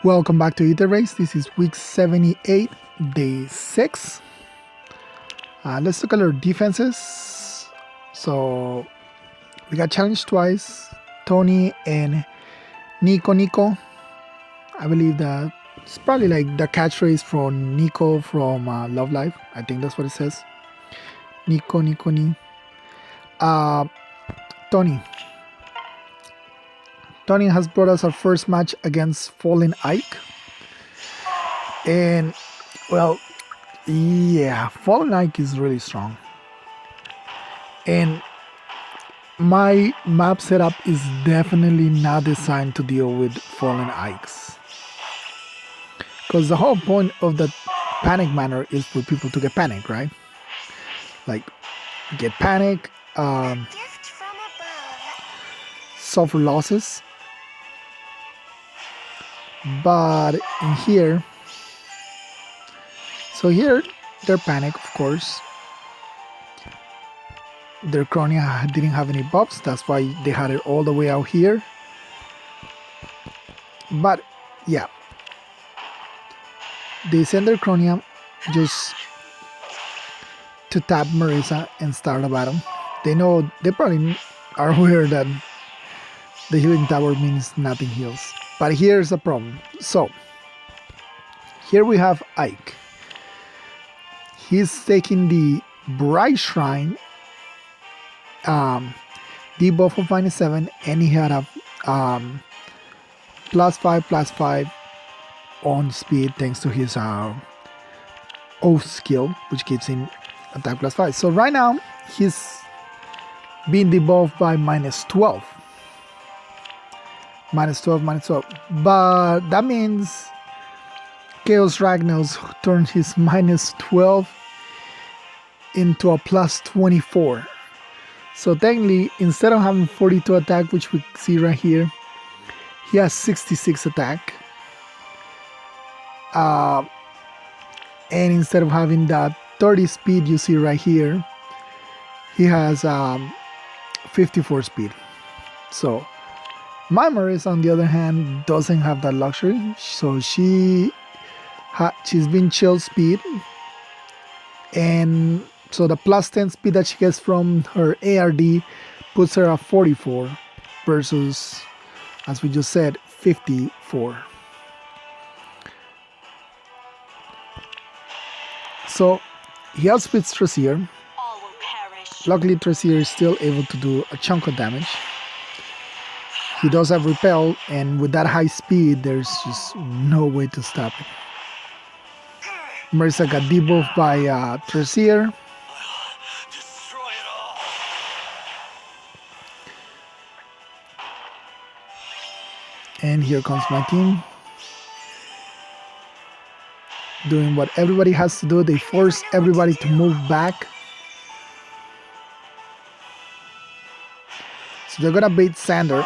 Welcome back to Aether Race. This is week 78, day 6. Let's look at our defenses. So we got challenged twice. Tony and Nico. I believe that it's probably like the catchphrase from Nico from Love Live. I think that's what it says. Nico. Tony. Tony has brought us our first match against Fallen Ike. And, well, yeah, Fallen Ike is really strong. And my map setup is definitely not designed to deal with Fallen Ikes. Because the whole point of the panic manner is for people to get panic, right? Like, get panic, suffer losses. But in here, so here they're panic, of course. Their Chronia didn't have any buffs, that's why they had it all the way out here. But yeah, they send their Chronia just to tap Marisa and start a battle. They know, they probably are aware that the healing tower means nothing heals. But here's the problem. So, here we have Ike. He's taking the Bright Shrine debuff of -7, and he had a +5 on speed thanks to his Oath skill, which gives him attack +5. So right now, he's being debuffed by -12. -12. But that means Chaos Ragnos turned his -12 into a +24. So technically, instead of having 42 attack, which we see right here, he has 66 attack. And instead of having that 30 speed you see right here, he has 54 speed. So my Marisa, on the other hand, doesn't have that luxury, so she's been chill speed, and so the +10 speed that she gets from her ARD puts her at 44 versus, as we just said, 54. So he outspeeds Tracier. Luckily, Tracier is still able to do a chunk of damage. He does have repel, and with that high speed, there's just no way to stop it. Marisa got debuffed by Tracier. And here comes my team. Doing what everybody has to do. They force everybody to move back. So they're gonna bait Sander.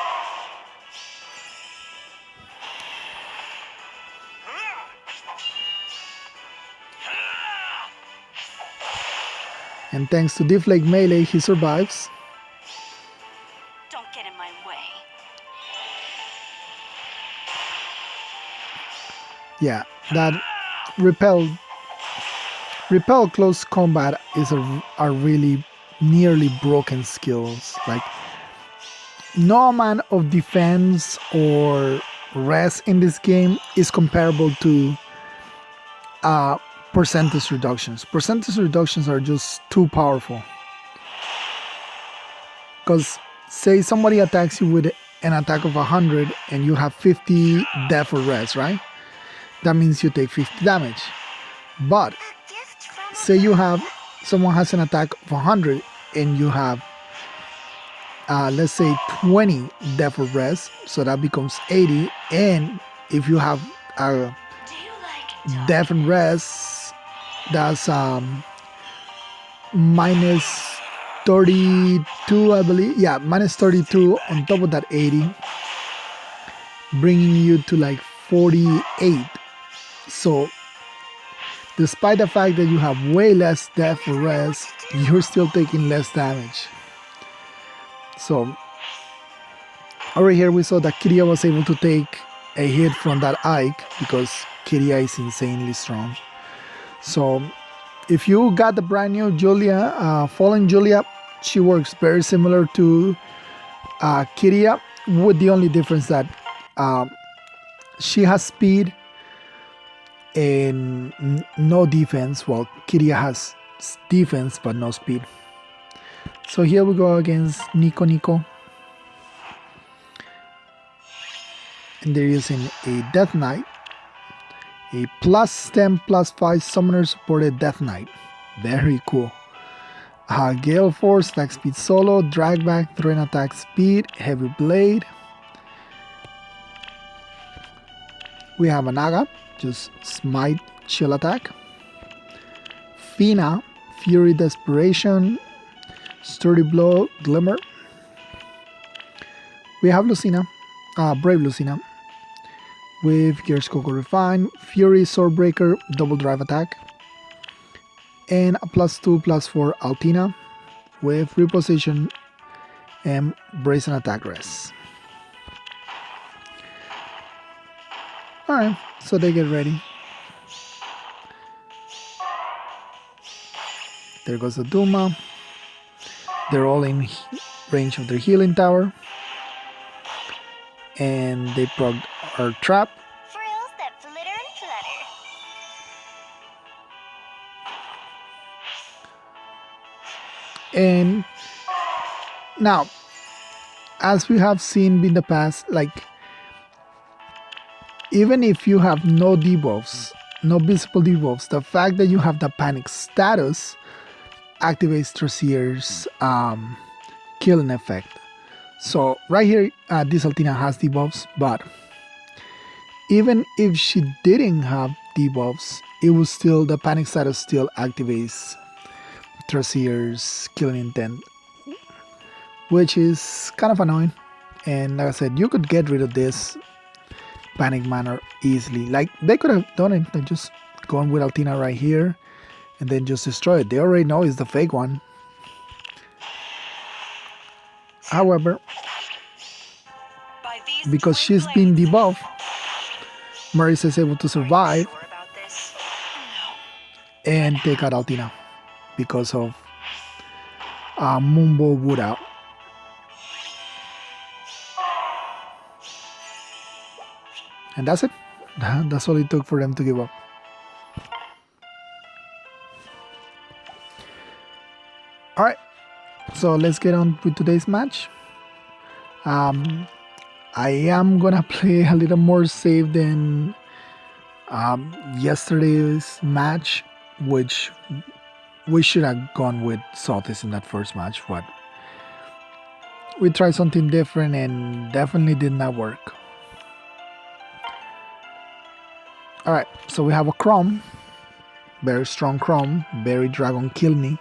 And thanks to Deflake Melee, he survives. Don't get in my way. Yeah, that repel close combat is are really nearly broken skills. Like, no amount of defense or res in this game is comparable to percentage reductions. Percentage reductions are just too powerful. Because say somebody attacks you with an attack of 100 and you have 50 death or res, right? That means you take 50 damage. But say you have someone has an attack of 100 and you have let's say 20 death or res, so that becomes 80. And if you have death and res, that's -32, I believe. Yeah, -32 on top of that 80, bringing you to like 48. So despite the fact that you have way less death or res, you're still taking less damage. So over here we saw that Kiria was able to take a hit from that Ike because Kiria is insanely strong. So if you got the brand new Julia, Fallen Julia, she works very similar to Kiria, with the only difference that she has speed and no defense, while Kiria has defense but no speed. So here we go against Nico. And they're using a Death Knight, a +10 +5 summoner supported Death Knight. Very cool. Gale Force, attack speed solo, drag back, throw in attack speed, heavy blade. We have a Naga, just smite, chill attack. Fina, Fury Desperation, Sturdy Blow, Glimmer. We have Lucina, Brave Lucina, with Gears Coco Refine, Fury Swordbreaker, double drive attack, and a +2/+4 Altina with reposition and brazen attack rest. Alright, so they get ready. There goes the Duma. They're all in range of their healing tower. And they progged our trap. Frills that flitter and flutter. And now, as we have seen in the past, like, even if you have no debuffs, no visible debuffs, the fact that you have the panic status activates Tracier's killing effect. So right here, this Altina has debuffs, but even if she didn't have debuffs, it was still, the panic status still activates Tracier's killing intent, which is kind of annoying. And like I said, you could get rid of this panic manner easily. Like, they could have done it, like just going with Altina right here and then just destroy it. They already know it's the fake one. However, because she's been debuffed, Marisa is able to survive and take out Altina because of Mumbo Wood out. And that's it. That's all it took for them to give up. Alright, so let's get on with today's match. I am gonna play a little more safe than yesterday's match, which we should have gone with Saltis in that first match, but we tried something different and definitely did not work. Alright, so we have a Chrome, very strong Chrome, very Dragon Kill Me.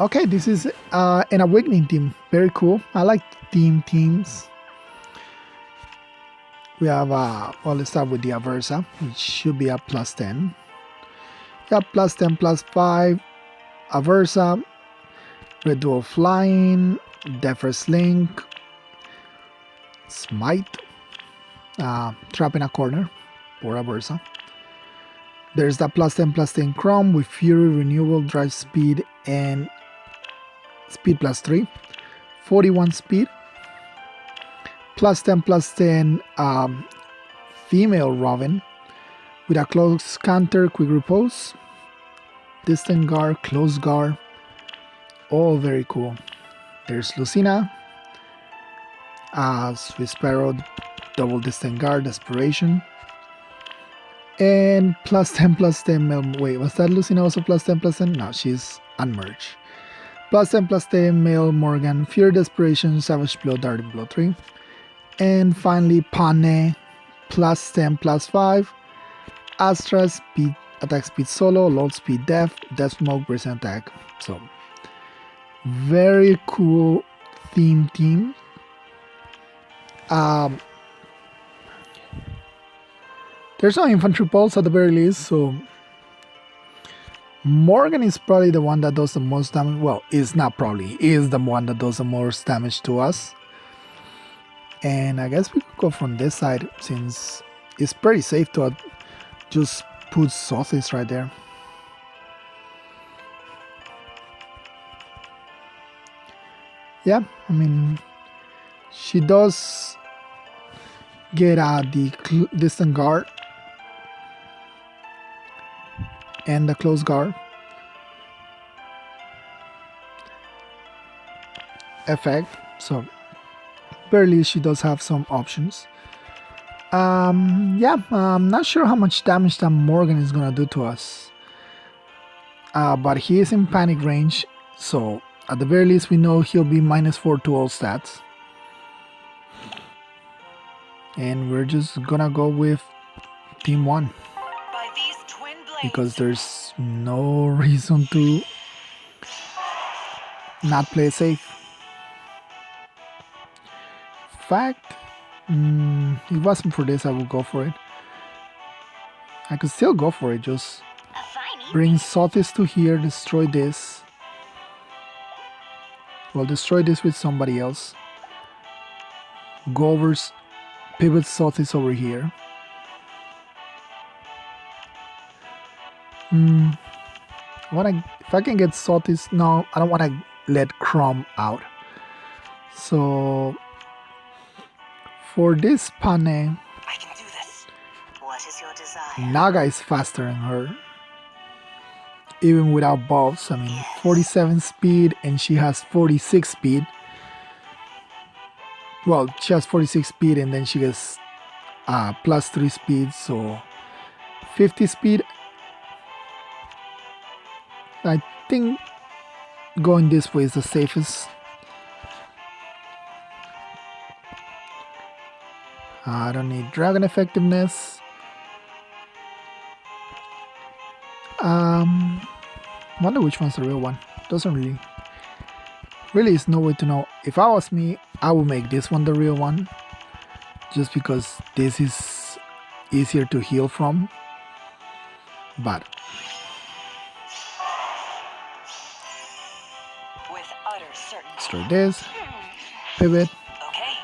Okay, this is an Awakening team, very cool. I like teams. We have, well, let's start with the Aversa, which should be a +10. Yeah, +10, +5, Aversa, Red Dual Flying, Defer's Link, Smite, Trap in a Corner for Aversa. There's the +10/+10 Chrome with Fury, Renewal, Drive Speed, and Speed +3, 41 speed. +10/+10 female Robin with a close counter, quick repose, distant guard, close guard, all very cool. There's Lucina, Swiss Sparrow, double distant guard, desperation, and +10/+10 wait, was that Lucina also +10/+10? No, she's unmerged. +10/+10 male Morgan, Fear, Desperation, Savage Blow, Darting Blow 3. And finally, Pane, +10/+5, Astra, speed, attack speed solo, low speed death smoke, brazen attack. So, very cool team. There's no infantry pulse at the very least, so Morgan is probably the one that does the most damage. Well, is not probably, is the one that does the most damage to us. And I guess we could go from this side since it's pretty safe to just put sausage right there. Yeah, I mean, she does get the distant guard and the close guard effect, so barely she does have some options. Yeah, I'm not sure how much damage that Morgan is gonna do to us, but he is in panic range, so at the very least we know he'll be -4 to all stats. And we're just gonna go with team 1 because there's no reason to not play safe. Fact, if it wasn't for this I would go for it. I could still go for it, just bring Sotis to here, destroy this. Well, destroy this with somebody else. Go over, pivot Sotis over here. If I can get Sotis, no, I don't want to let Crom out. So for this Pane, I can do this. What is your desire? Naga is faster than her, even without buffs. I mean, 47 speed and she has 46 speed. Well, she has 46 speed and then she gets +3 speed, so 50 speed. I think going this way is the safest. I don't need dragon effectiveness. Wonder which one's the real one. Doesn't really is no way to know. If I was me, I would make this one the real one, just because this is easier to heal from. But with utter certainty. destroy this, pivot, Okay.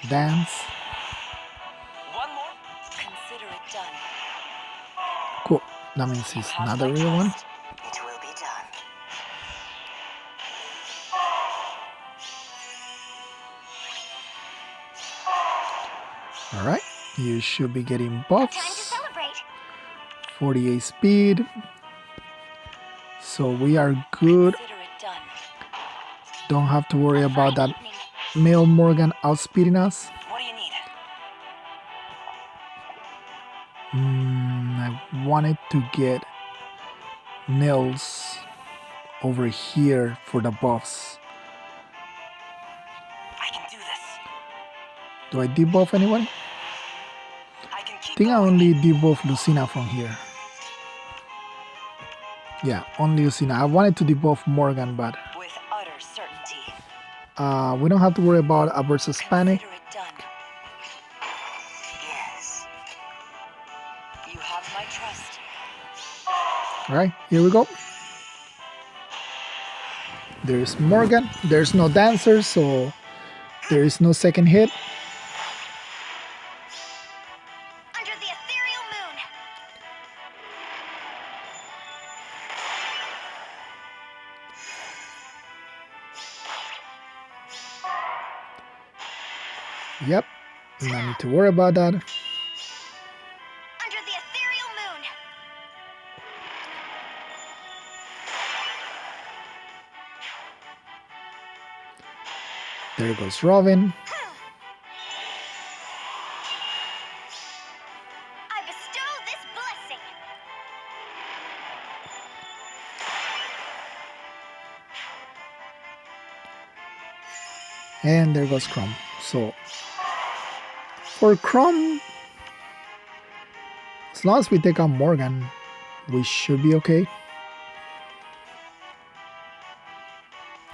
dance. One more. Consider it done. Cool. That means it's not the real one. It will be done. Alright, you should be getting Time to buffs. celebrate. 48 speed. So we are good. Consider it done. Don't have to worry about that male Morgan outspeeding us. What do you need? I wanted to get Nils over here for the buffs. I can do this. Do I debuff anyone? I can keep I think I going. only debuff Lucina from here. Yeah, only Lucina. I wanted to debuff Morgan, but With utter certainty. we don't have to worry about a versus panic. Consider it done. Yes. You have my trust. Alright, here we go. There's Morgan. There's no dancer, so there is no second hit. Under the ethereal moon. Yep, no need to worry about that. Under the ethereal moon. There goes Robin. I bestow this blessing. And there goes Crom. So for Crom, as long as we take out Morgan, we should be okay.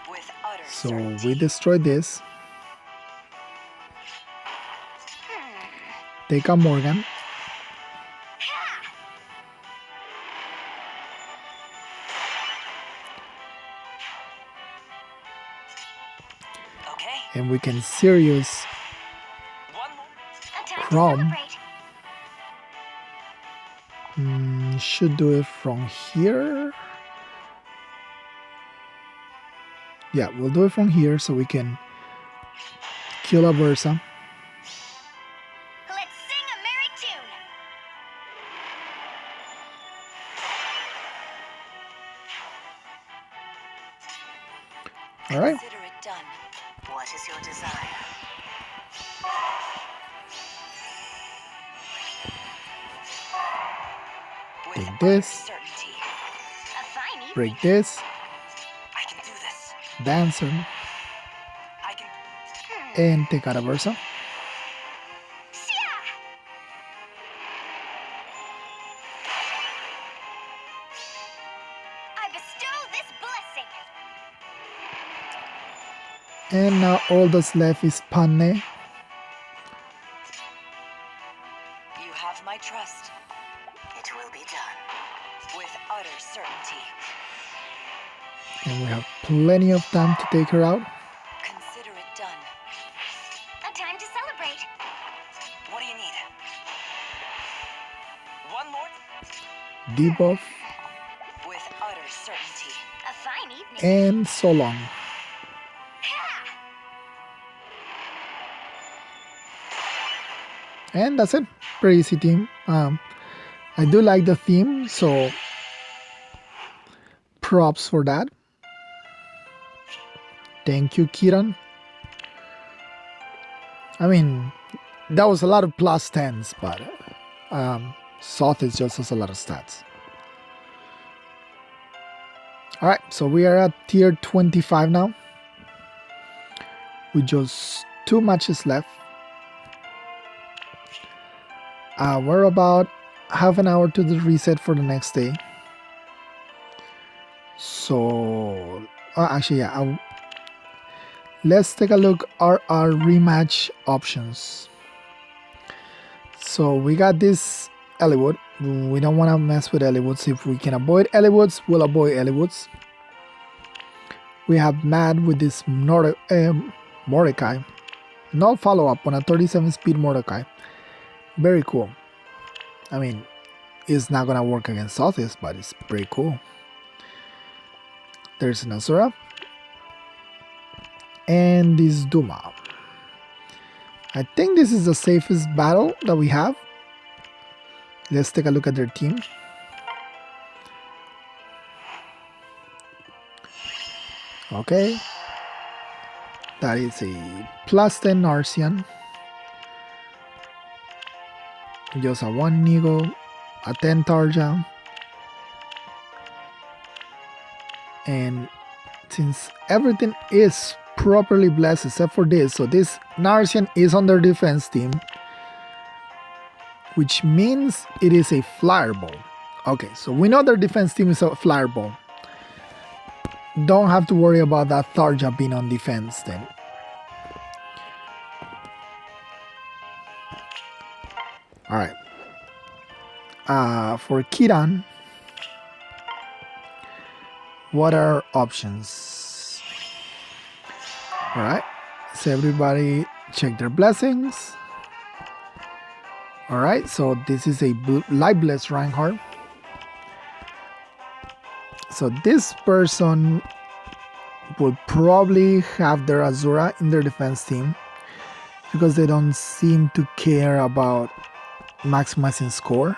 With utter So certainty. we destroy this. Take out Morgan. Okay. And we can serious Chrome. Should do it from here. Yeah, we'll do it from here so we can kill a Versa. Let's sing a merry tune. All right. Consider it done. What is your desire? Take this. Certainty. A fine evening. Break this. I can do this. Dancer. I can. And take out a Versa. I bestow this blessing. And now all that's left is Panne. You have my trust. It will be done. With utter certainty. And we have plenty of time to take her out. Consider it done. A time to celebrate. What do you need? One more? Debuff. With utter certainty. A fine evening. And so long. And that's it. Pretty easy team. I do like the theme, so props for that. Thank you, Kiran. I mean, that was a lot of plus 10s, but Sothis just has a lot of stats. Alright, so we are at tier 25 now. With just 2 matches left. We're about half an hour to the reset for the next day. So, actually, yeah. Let's take a look at our rematch options. So we got this Eliwood. We don't want to mess with Elliwooods. If we can avoid Elliwooods, we'll avoid Elliwooods. We have Mad with this Mordecai. No follow-up on a 37 speed Mordecai. Very cool. I mean, it's not gonna work against Sothis, but it's pretty cool. There's an Azura. And this Duma. I think this is the safest battle that we have. Let's take a look at their team. Okay. That is a plus 10 Arcean. Just a 1 Nigo, a 10 Tarja. And since everything is properly blessed except for this, so this Narcian is on their defense team, which means it is a Flyer Ball. Okay, so we know their defense team is a Flyer Ball. Don't have to worry about that Tarja being on defense then. Alright. For Kiran, what are options? Alright, so everybody check their blessings. Alright, so this is a Lifeless Reinhardt. So this person will probably have their Azura in their defense team because they don't seem to care about maximizing score.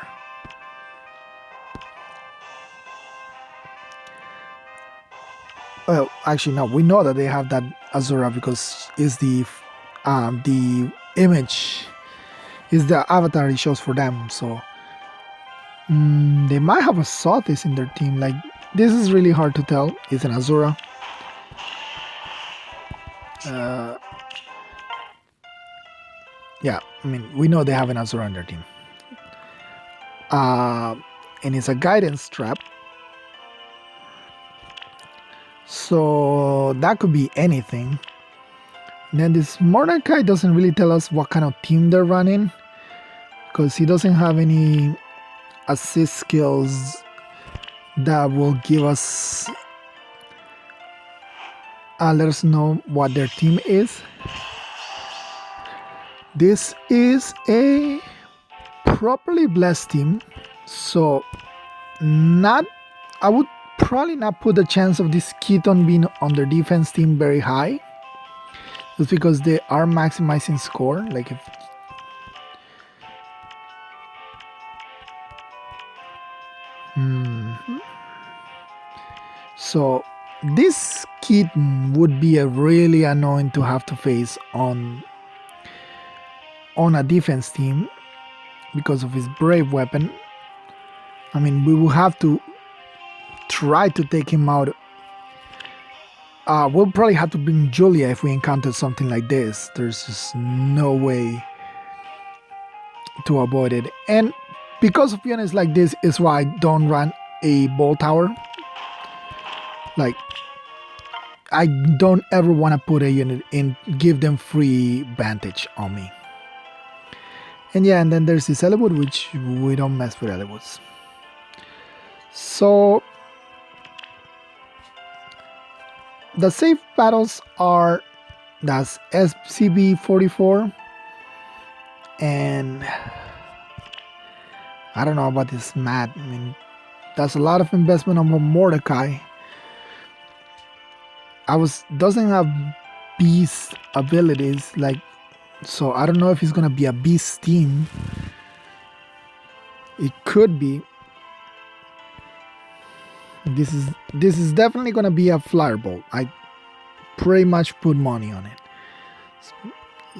Well, actually, no. We know that they have that Azura because it's the image, is the avatar it shows for them. So they might have a Sothis in their team. Like, this is really hard to tell. It's an Azura. Yeah, I mean, we know they have an Azura in their team. And it's a guidance trap. So that could be anything. And then this Mordecai doesn't really tell us what kind of team they're running, because he doesn't have any assist skills that will give us let us know what their team is. This is a properly blessed team, so I would probably not put the chance of this Keaton being on their defense team very high, just because they are maximizing score. Like if so, this Keaton would be a really annoying to have to face on a defense team because of his brave weapon. I mean, we will have to try to take him out. We'll probably have to bring Julia if we encounter something like this. There's just no way to avoid it. And because of units like this is why I don't run a ball tower. Like, I don't ever want to put a unit in, give them free vantage on me. And yeah, and then there's this Eliwood, which we don't mess with Elewoods. So the safe battles are, that's SCB-44, and I don't know about this Matt. I mean, that's a lot of investment on Mordecai. Doesn't have beast abilities, like, so I don't know if he's gonna be a beast team. It could be. This is definitely gonna be a flyer bolt. I pretty much put money on it.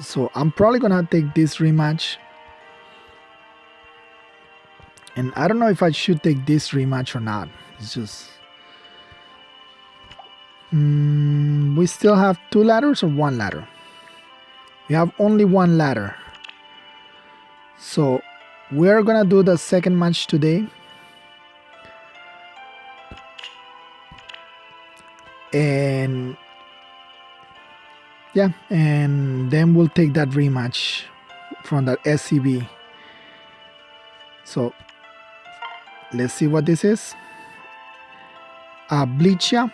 So I'm probably gonna take this rematch. And I don't know if I should take this rematch or not. It's just we still have 2 ladders or 1 ladder. We have only 1 ladder. So we're gonna do the second match today. And yeah, and then we'll take that rematch from that SCB. So let's see what this is. Bleachia.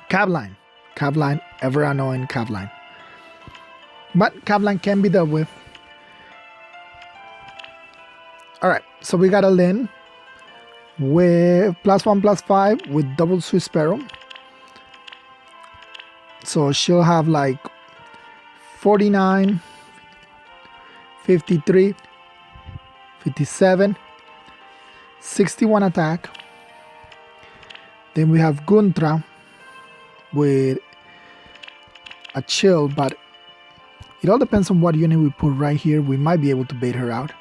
Cavline, ever annoying Cavline. But Cavline can be dealt with. Alright, so we got a Lynn with +1/+5 with double Swiss Sparrow. So she'll have like 49, 53, 57, 61 attack. Then we have Guntra with a chill, but it all depends on what unit we put right here. We might be able to bait her out.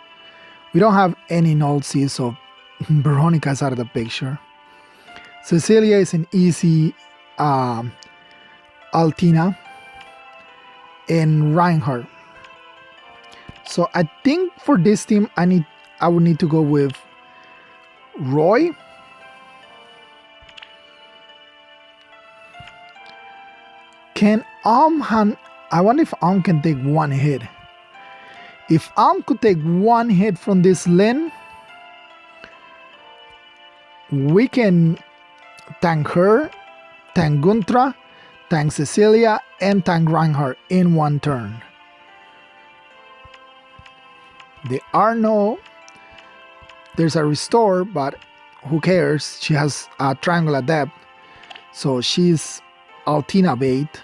We don't have any null C, so Veronica's out of the picture. Cecilia is an easy Altina, and Reinhardt. So I think for this team I would need to go with Roy. Can I wonder if can take 1 hit. If could take 1 hit from this Lynn, we can tank her, tank Guntra, tank Cecilia, and tank Reinhardt in 1 turn. There's a restore, but who cares? She has a triangle adept, so she's Altina bait.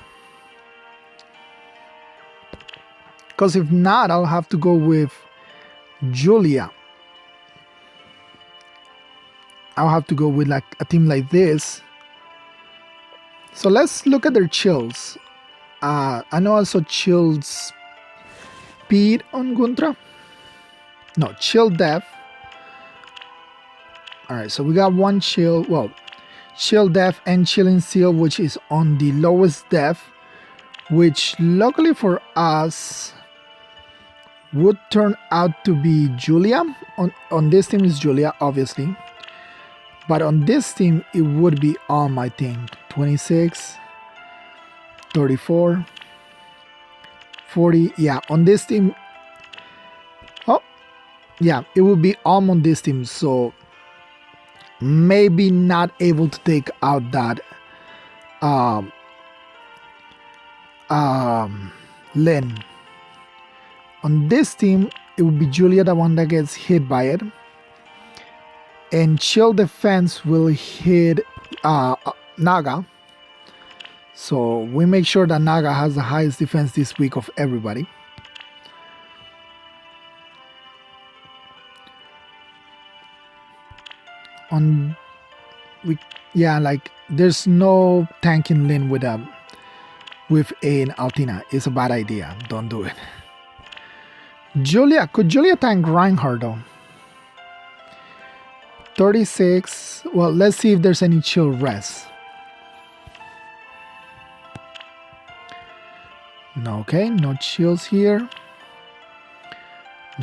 Because if not, I'll have to go with Julia. I'll have to go with like a team like this. So let's look at their chills. I know also chills speed on Guntra. No, chill def. Alright, so we got 1 chill. Well, chill def and chilling seal, which is on the lowest def, which luckily for us would turn out to be Julia. On this team is Julia, obviously. But on this team, it would be I think. 26, 34, 40. Yeah, on this team. Oh, yeah, it would be on this team. So maybe not able to take out that Lynn. On this team, it would be Julia, the one that gets hit by it. And Chill Defense will hit Naga. So we make sure that Naga has the highest defense this week of everybody. Like there's no tanking Lin with an Altina. It's a bad idea. Don't do it. Could Julia tank Reinhardt though? 36. Well, let's see if there's any chill res. No, okay, no chills here.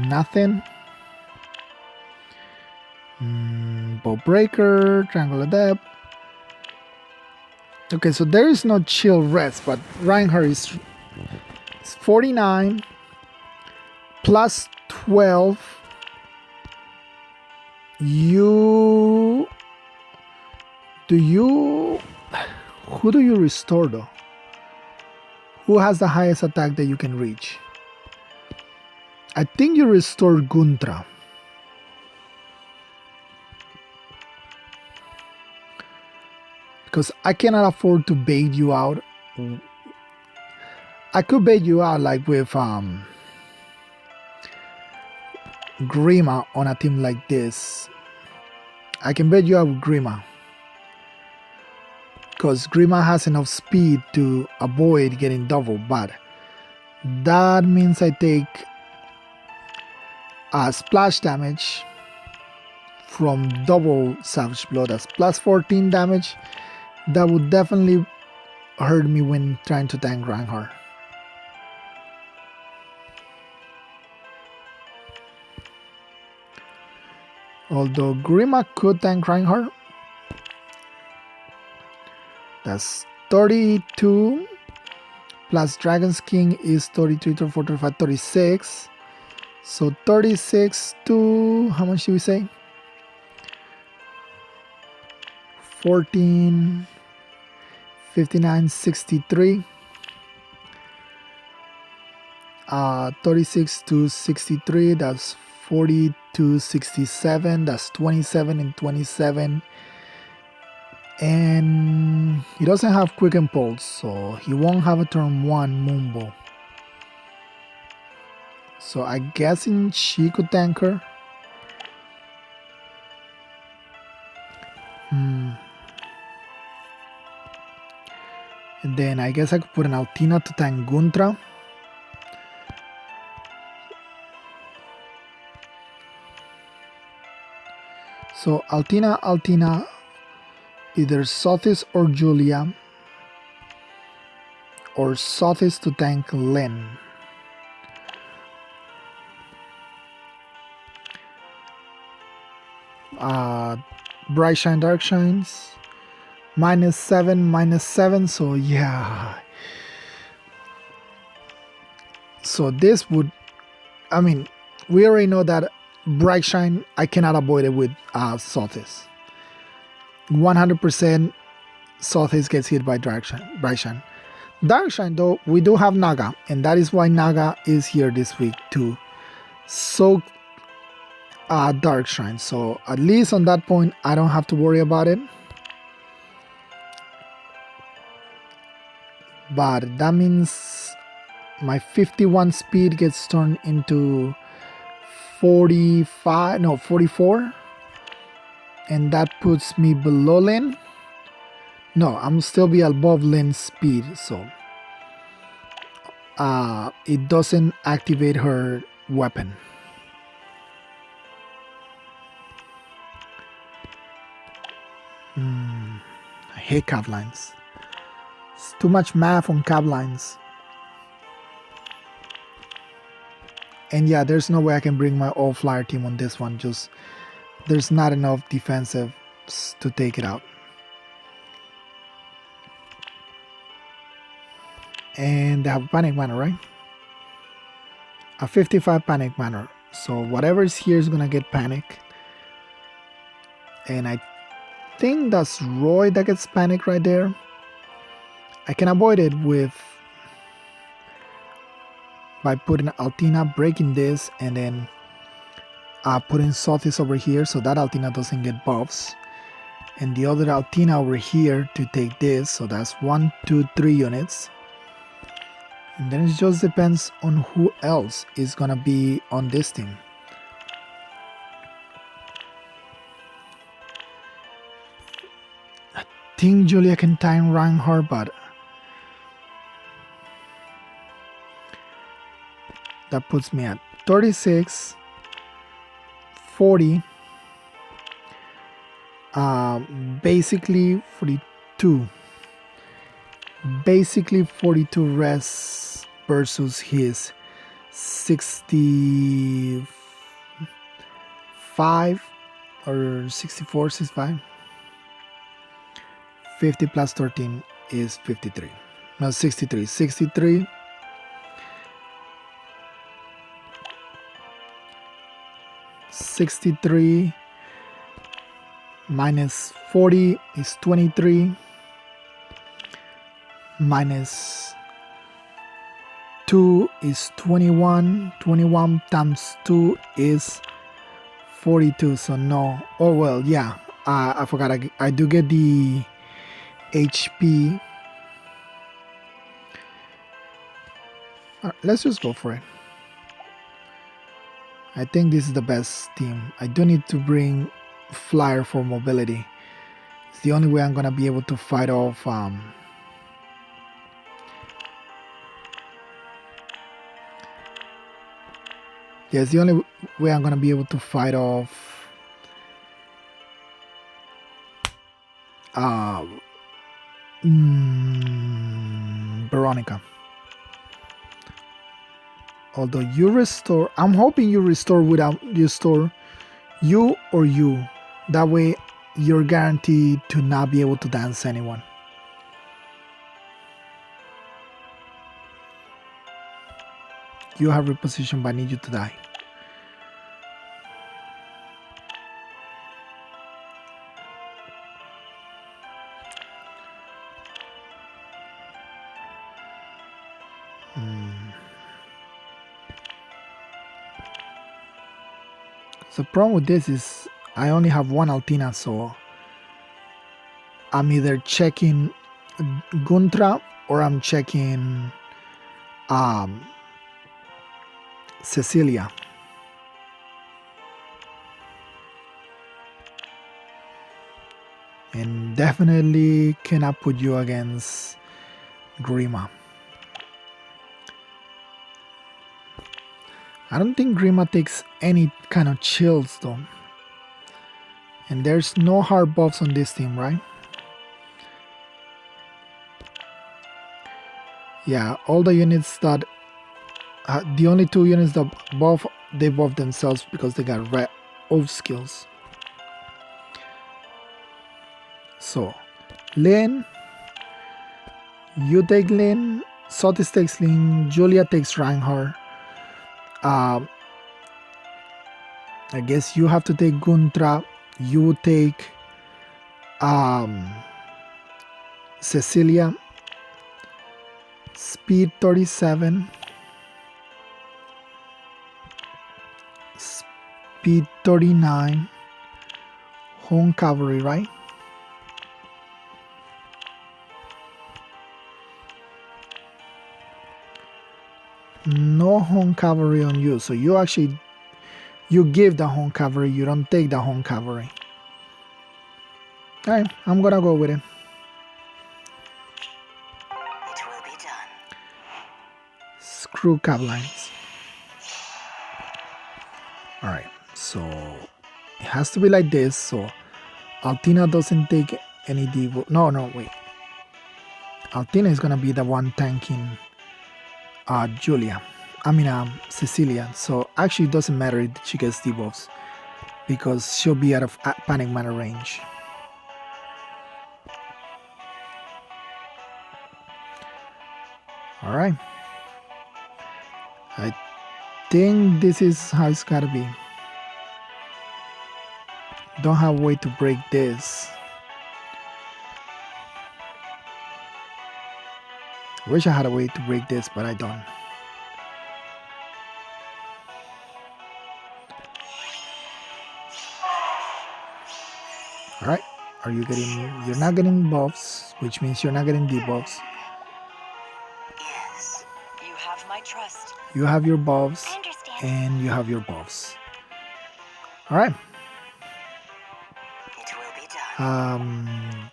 Nothing. Bow breaker, triangle adept. Okay, so there is no chill res, but Reinhardt is 49 plus 12. Who do you restore though? Who has the highest attack that you can reach? I think you restore Guntra. Because I cannot afford to bait you out. I could bait you out like with Grima on a team like this. I can bait you out with Grima. Because Grima has enough speed to avoid getting double, but that means I take splash damage from double Savage Blow. That's plus 14 damage. That would definitely hurt me when trying to tank Reinhardt. Although Grima could tank Reinhardt. That's 32 plus Dragon's King is 33, 34, 35, 36. So 36 to, how much do we say? 14, 59, 63. 36 to 63, that's 40 to 67, that's 27 and 27. And he doesn't have Quick Impulse, so he won't have a turn 1 Moonbow. So I guessing she could tank her. And then I guess I could put an Altina to tank Guntra. So Altina, either Sothis or Julia, or Sothis to tank Lin. Bright Shine, Dark Shines. -7, so yeah. So this would, I mean, we already know that Bright Shine, I cannot avoid it with Sothis. 100% Sothis gets hit by Bright Shine. Dark Shine though, we do have Naga, and that is why Naga is here this week to soak Dark Shine. So at least on that point, I don't have to worry about it. But that means my 51 speed gets turned into 44. And that puts me below Lin. No, I'm still be above Lin's speed, so it doesn't activate her weapon. I hate cap lines. It's too much math on cap lines. And yeah, there's no way I can bring my all flyer team on this one. Just there's not enough defensive to take it out. And they have panic mana, right? A 55 panic mana. So whatever is here is gonna get panic. And I think that's Roy that gets panic right there. I can avoid it with by putting Altina, breaking this, and then putting Sothis over here so that Altina doesn't get buffs. And the other Altina over here to take this, so that's 1, 2, 3 units. And then it just depends on who else is gonna be on this team. I think Julia can time Reinhardt, but that puts me at 36, 40, basically 42. Basically 42 rests versus his 65 or 64, 65. 50 plus 13 is 53. No, 63. 63. $63 minus 40 is 23. Minus 2 is 21. 21 times 2 is 42. So no. Oh well, yeah. I forgot. I do get the HP. Let's just go for it. I think this is the best team. I do need to bring Flyer for mobility. It's the only way I'm gonna be able to fight off yeah, it's the only way I'm gonna be able to fight off Veronica. Although you restore, I'm hoping you restore without you store you or you. That way you're guaranteed to not be able to dance anyone. You have reposition, but I need you to die. The problem with this is I only have one Altina, so I'm either checking Guntra or I'm checking Cecilia. And definitely cannot put you against Grima. I don't think Grima takes any kind of chills though. And there's no hard buffs on this team, right? Yeah, all the units that the only 2 units that buff, they buff themselves because they got red off skills. So Lynn, you take Lynn, Sotis takes Lynn, Julia takes Reinhardt. I guess you have to take Guntra, you take Cecilia, speed 37, speed 39, home cavalry, right? No home cavalry on you, so you actually give the home cavalry, you don't take the home cavalry. Alright, I'm gonna go with it. It will be done. Screw cap lines. Alright, so it has to be like this, so Altina doesn't take any devo. No, wait. Altina is gonna be the one tanking Julia. I mean Cecilia. So actually it doesn't matter if she gets debuffs because she'll be out of panic mana range. Alright. I think this is how it's gotta be. Don't have a way to break this. wish I had a way to break this, but I don't. Alright, are you getting... You're not getting buffs, which means you're not getting debuffs. Yes, you have my trust. You have your buffs, I understand. and you have your buffs. Alright. It will be done.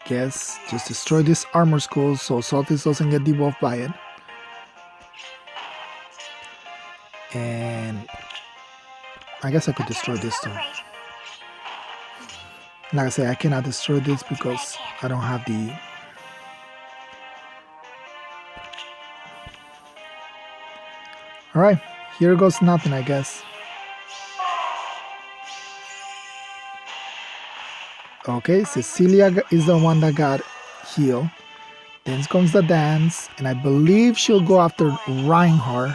Guess just destroy this armor skull so Saltis doesn't get debuffed by it. And I guess I could destroy this too. Like I say, I cannot destroy this because I don't have the... Alright, here goes nothing, I guess. Okay, Cecilia is the one that got healed. Then comes the dance, and I believe she'll go after Reinhardt.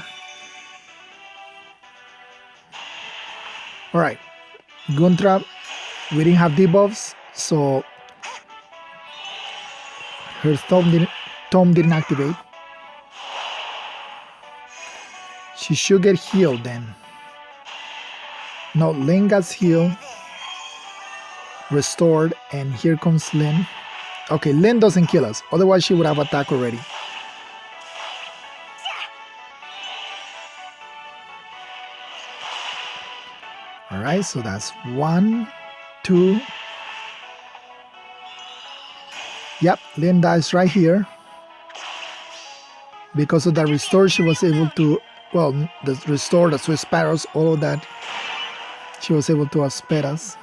Alright, Guntrap, we didn't have debuffs, so her tome didn't activate. She should get healed then. No, Lynn gets healed, restored, and here comes Lynn. Okay, Lynn doesn't kill us, otherwise she would have attacked already. Alright, so that's 1, 2. Yep, Lynn dies right here. Because of that restore, she was able to... Well, the restore, the Swiss Sparrows, all of that. She was able to outsped us.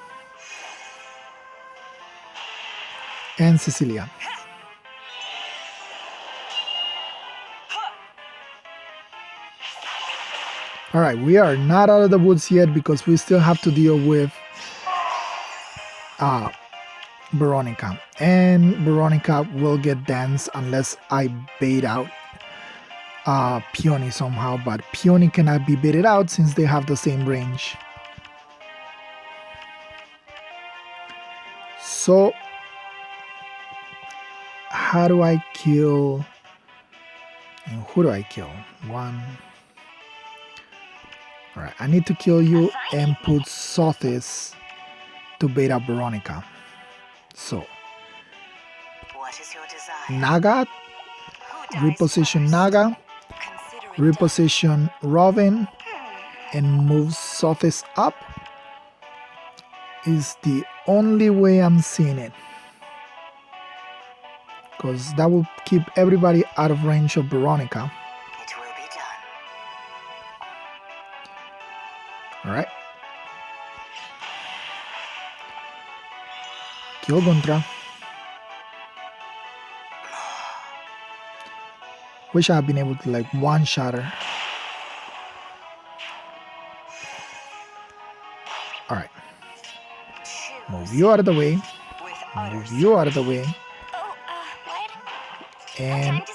And Cecilia. Alright, we are not out of the woods yet because we still have to deal with Veronica. And Veronica will get danced unless I bait out Peony somehow, but Peony cannot be baited out since they have the same range. So how do I kill, and who do I kill? One. Alright, I need to kill you and put Sothis to bait up Veronica. So What is your desire? Naga, reposition Naga, reposition Robin, and move Sothis up is the only way I'm seeing it. Because that will keep everybody out of range of Veronica. It will be done. Alright. Kill Guntra. Wish I had been able to like one-shot her. Alright. Move you out of the way. Move you out of the way. Oh, what? And Time to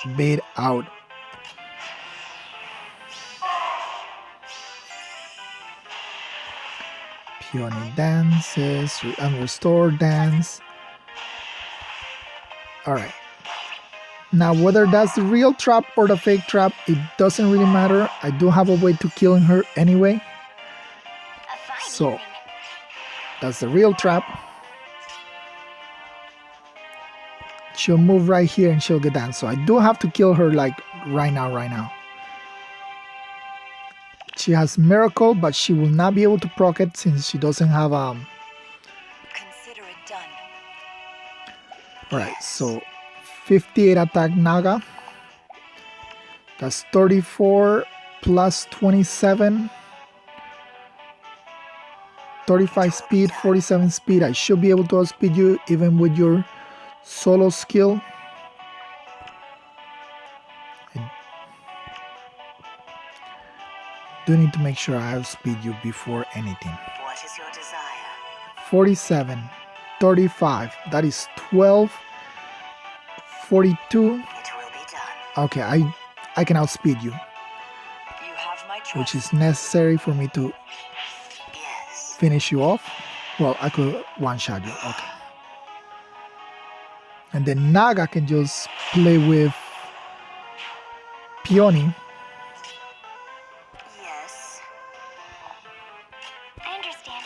celebrate. bait out. Peony dances and restore dance. Alright. Now whether that's the real trap or the fake trap, it doesn't really matter. I do have a way to kill her anyway. So that's the real trap. She'll move right here and she'll get down. So I do have to kill her like right now. She has Miracle, but she will not be able to proc it since she doesn't have Consider it done. Alright, so 58 attack Naga. That's 34 plus 27. 35 speed, 47 speed. I should be able to outspeed you even with your solo skill. I do need to make sure I outspeed you before anything. What is your desire? 47, 35. That is 12, 42. It will be done. Okay, I can outspeed you, You have my trust. which is necessary for me to Yes. finish you off. Well, I could one-shot you. Okay. And then Naga can just play with Peony. Yes. I understand.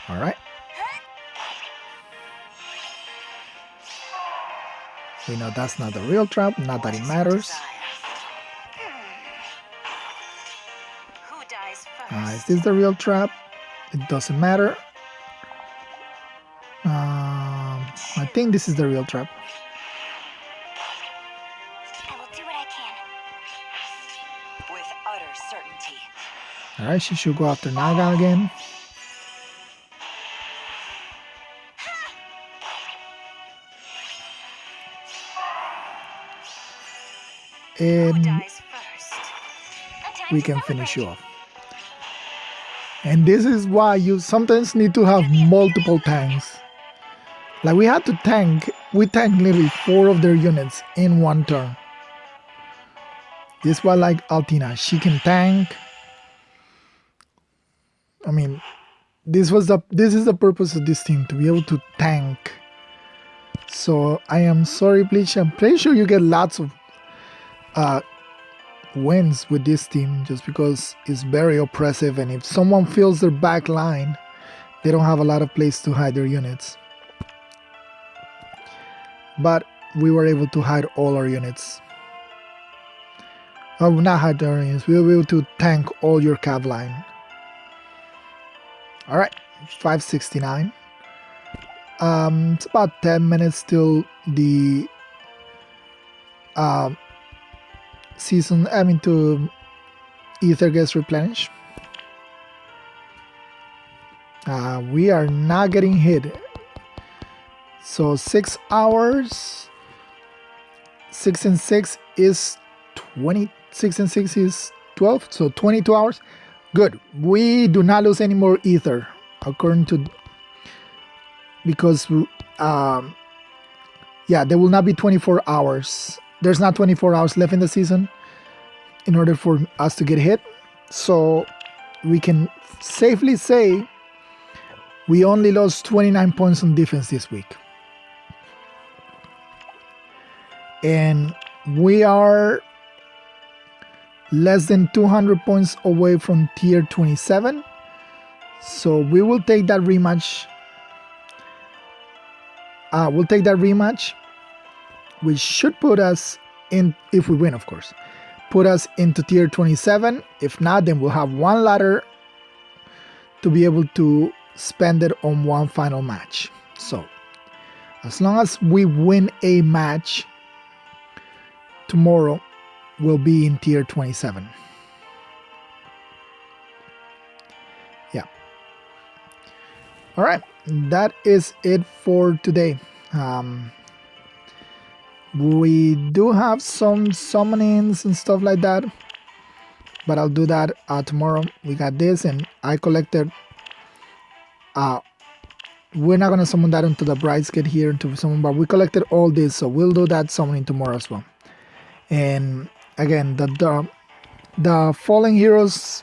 Alright. We know that's not the real trap, not that it matters. Who dies Is first? this the real trap? It doesn't matter. I think this is the real trap. I will do what I can. With utter certainty. Alright, she should go after Naga again. Who And dies first? we can finish you off. And this is why you sometimes need to have multiple tanks. Like we tanked literally 4 of their units in one turn. This is why I like Altina. She can tank. I mean, this is the purpose of this team, to be able to tank. So I am sorry, Bleach. I'm pretty sure you get lots of wins with this team just because it's very oppressive, and if someone fills their back line, they don't have a lot of place to hide their units. But we were able to hide all our units. Oh, not hide our units. We were able to tank all your cav line. Alright, 569. It's about 10 minutes till the season, to Aether gets replenished. We are not getting hit. So 6 hours. 6 and 6 is 20. 6 and 6 is 12. So 22 hours. Good. We do not lose any more Aether, according to, because yeah, there will not be 24 hours. There's not 24 hours left in the season in order for us to get hit. So we can safely say we only lost 29 points on defense this week. And we are less than 200 points away from tier 27. So we will take that rematch. We'll take that rematch, which should put us in, if we win, of course, put us into tier 27. If not, then we'll have one ladder to be able to spend it on one final match. So as long as we win a match tomorrow, we'll be in tier 27. Yeah. All right, that is it for today. We do have some summonings and stuff like that, but I'll do that tomorrow. We got this, and I collected. We're not gonna summon that until the brides get here to summon, but we collected all this, so we'll do that summoning tomorrow as well. And again, the fallen heroes,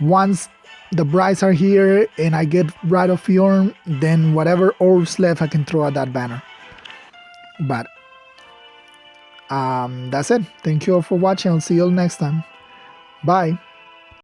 once the brides are here and I get rid of Fjorm, then whatever orbs left I can throw at that banner. But that's it. Thank you all for watching. I'll see you all next time. Bye.